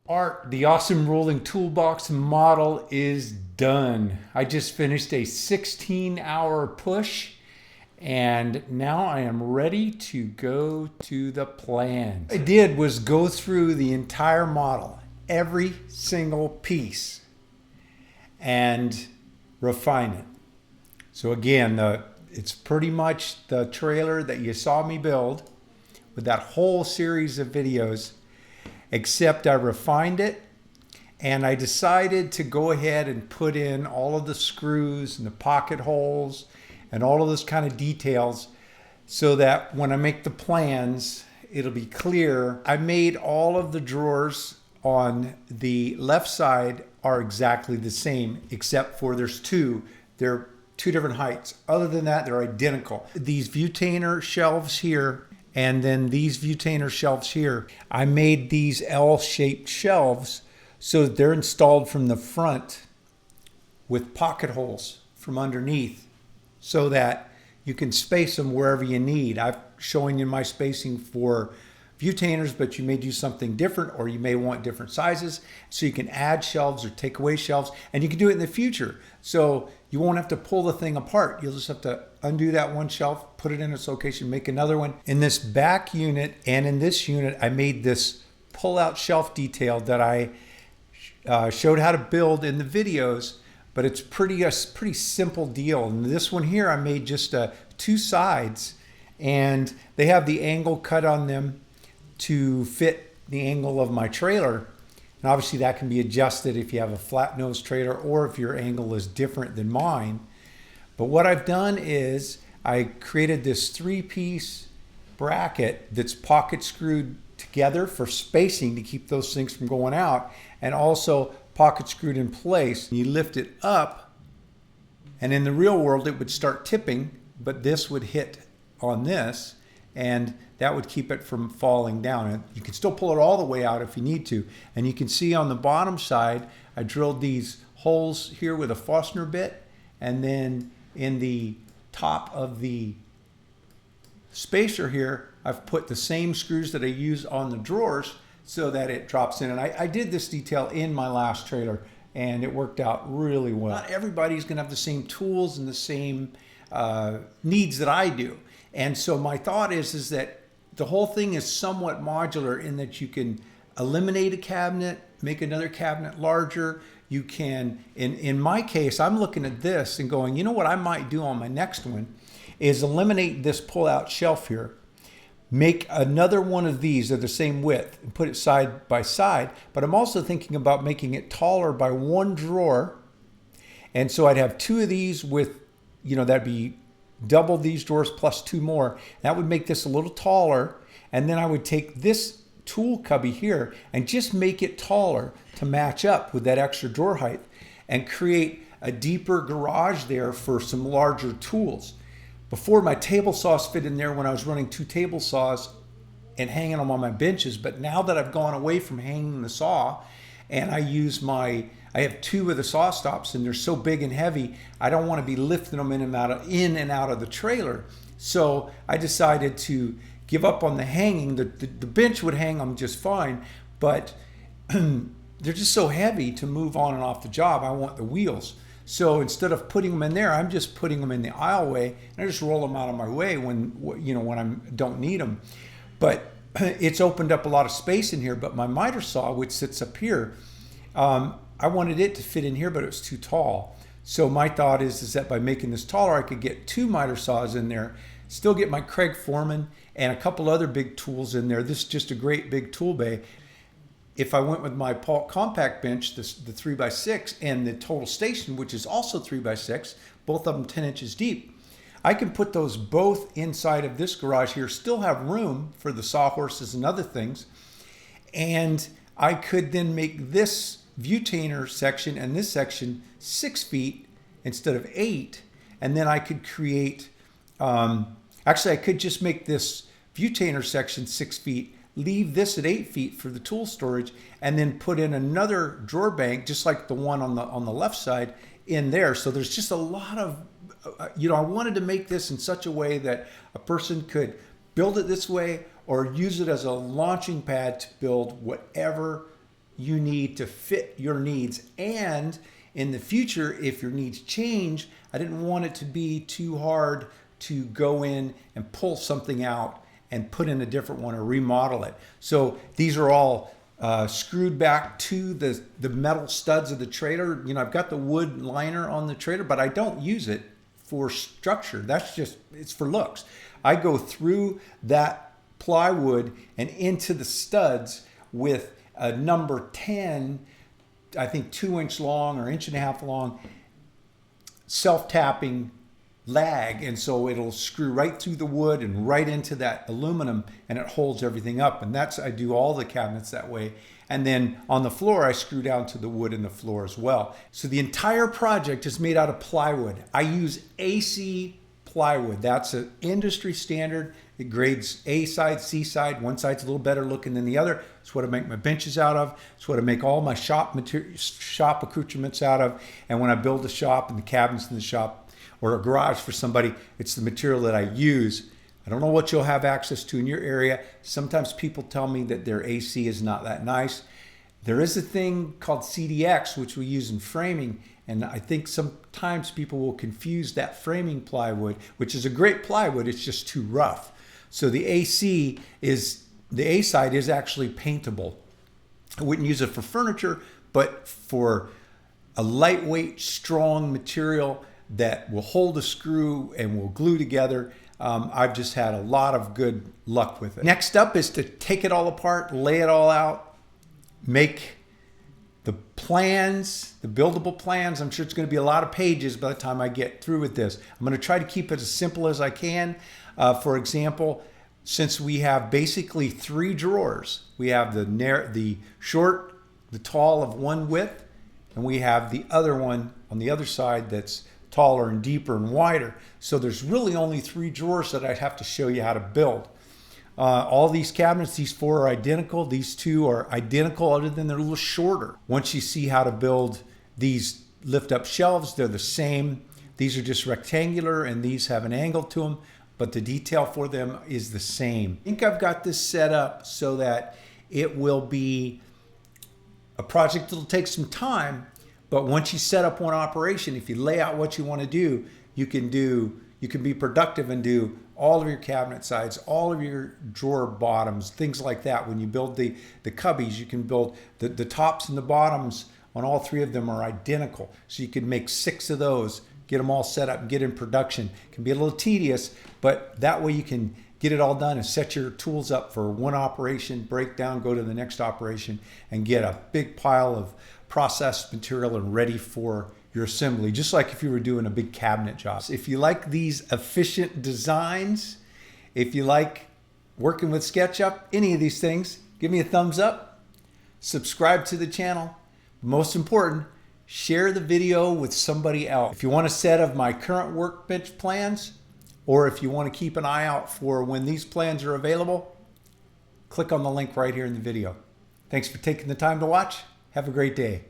Art, the awesome rolling toolbox model is done. I just finished a 16-hour push and now I am ready to go to the plans. What I did was go through the entire model, every single piece, and refine it. So again, it's pretty much the trailer that you saw me build with that whole series of videos, except I refined it and I decided to go ahead and put in all of the screws and the pocket holes and all of those kind of details so that when I make the plans, it'll be clear. I made all of the drawers on the left side are exactly the same, except for there's two. They're two different heights. Other than that, they're identical. These Vutainer shelves here and then these Vutainer shelves here, I made these L-shaped shelves so that they're installed from the front with pocket holes from underneath so that you can space them wherever you need. I've shown you my spacing for Vutainers, but you may do something different or you may want different sizes. So you can add shelves or take away shelves, and you can do it in the future. So you won't have to pull the thing apart. You'll just have to undo that one shelf, put it in its location, make another one. In this back unit and in this unit, I made this pull-out shelf detail that I showed how to build in the videos, but it's a pretty simple deal. And this one here, I made just two sides, and they have the angle cut on them to fit the angle of my trailer. And obviously that can be adjusted if you have a flat nose trailer or if your angle is different than mine. But what I've done is I created this 3-piece bracket that's pocket screwed together for spacing to keep those things from going out, and also pocket screwed in place. You lift it up, and in the real world it would start tipping, but this would hit on this, and that would keep it from falling down. And you can still pull it all the way out if you need to. And you can see on the bottom side, I drilled these holes here with a Forstner bit, and then in the top of the spacer here, I've put the same screws that I use on the drawers so that it drops in. And I did this detail in my last trailer, and it worked out really well. Not everybody's gonna have the same tools and the same needs that I do. And so my thought is that the whole thing is somewhat modular in that you can eliminate a cabinet, make another cabinet larger. You can, in my case, I'm looking at this and going, you know what I might do on my next one is eliminate this pull-out shelf here, make another one of these of the same width and put it side by side. But I'm also thinking about making it taller by one drawer. And so I'd have two of these with, that'd be double these drawers plus two more. That would make this a little taller. And then I would take this tool cubby here and just make it taller to match up with that extra drawer height and create a deeper garage there for some larger tools. Before, my table saws fit in there when I was running 2 table saws and hanging them on my benches. But now that I've gone away from hanging the saw and I have 2 of the saw stops and they're so big and heavy, I don't want to be lifting them in and out of the trailer. So I decided to give up on the hanging. The bench would hang them just fine, but they're just so heavy to move on and off the job. I want the wheels. So instead of putting them in there, I'm just putting them in the aisleway, and I just roll them out of my way when I don't need them. But it's opened up a lot of space in here. But my miter saw, which sits up here, I wanted it to fit in here, but it was too tall. So my thought is that by making this taller, I could get 2 miter saws in there, still get my Craig Foreman and a couple other big tools in there. This is just a great big tool bay. If I went with my Paulk compact bench, the 3x6, and the total station, which is also 3x6, both of them 10 inches deep, I can put those both inside of this garage here, still have room for the sawhorses and other things. And I could then make this Vutainer section and this section 6 feet instead of 8. And then I could create, actually I could just make this Vutainer section 6 feet, leave this at 8 feet for the tool storage, and then put in another drawer bank, just like the one on the left side in there. So there's just a lot of, I wanted to make this in such a way that a person could build it this way or use it as a launching pad to build whatever you need to fit your needs. And in the future, if your needs change, I didn't want it to be too hard to go in and pull something out and put in a different one or remodel it. So these are all screwed back to the metal studs of the trailer. You know, I've got the wood liner on the trailer, but I don't use it for structure. That's just, it's for looks. I go through that plywood and into the studs with a number 10, I think 2-inch long or 1.5 inch long, self-tapping lag, and so it'll screw right through the wood and right into that aluminum, and it holds everything up. And that's, I do all the cabinets that way. And then on the floor, I screw down to the wood in the floor as well. So the entire project is made out of plywood. I use AC plywood. That's an industry standard. It grades A side, C side. One side's a little better looking than the other. It's what I make my benches out of. It's what I make all my shop accoutrements out of. And when I build a shop and the cabinets in the shop, or a garage for somebody, it's the material that I use. I don't know what you'll have access to in your area. Sometimes people tell me that their AC is not that nice. There is a thing called CDX, which we use in framing, and I think sometimes people will confuse that framing plywood, which is a great plywood, it's just too rough. So the AC is, the A side is actually paintable. I wouldn't use it for furniture, but for a lightweight, strong material that will hold a screw and will glue together, I've just had a lot of good luck with it. Next up is to take it all apart, lay it all out, make the plans, the buildable plans. I'm sure it's going to be a lot of pages by the time I get through with this. I'm going to try to keep it as simple as I can. For example, since we have basically 3 drawers, we have the short, the tall of one width, and we have the other one on the other side that's taller and deeper and wider. So there's really only 3 drawers that I'd have to show you how to build. All these cabinets, these 4 are identical. These 2 are identical other than they're a little shorter. Once you see how to build these lift up shelves, they're the same. These are just rectangular and these have an angle to them, but the detail for them is the same. I think I've got this set up so that it will be a project that'll take some time. But once you set up one operation, if you lay out what you want to do, you can be productive and do all of your cabinet sides, all of your drawer bottoms, things like that. When you build the cubbies, you can build the tops and the bottoms on all 3 of them are identical. So you can make 6 of those, get them all set up and get in production. It can be a little tedious, but that way you can get it all done and set your tools up for one operation, break down, go to the next operation, and get a big pile of processed material and ready for your assembly, just like if you were doing a big cabinet job. If you like these efficient designs, if you like working with SketchUp, any of these things, give me a thumbs up, subscribe to the channel. Most important, share the video with somebody else. If you want a set of my current workbench plans, or if you want to keep an eye out for when these plans are available, click on the link right here in the video. Thanks for taking the time to watch. Have a great day.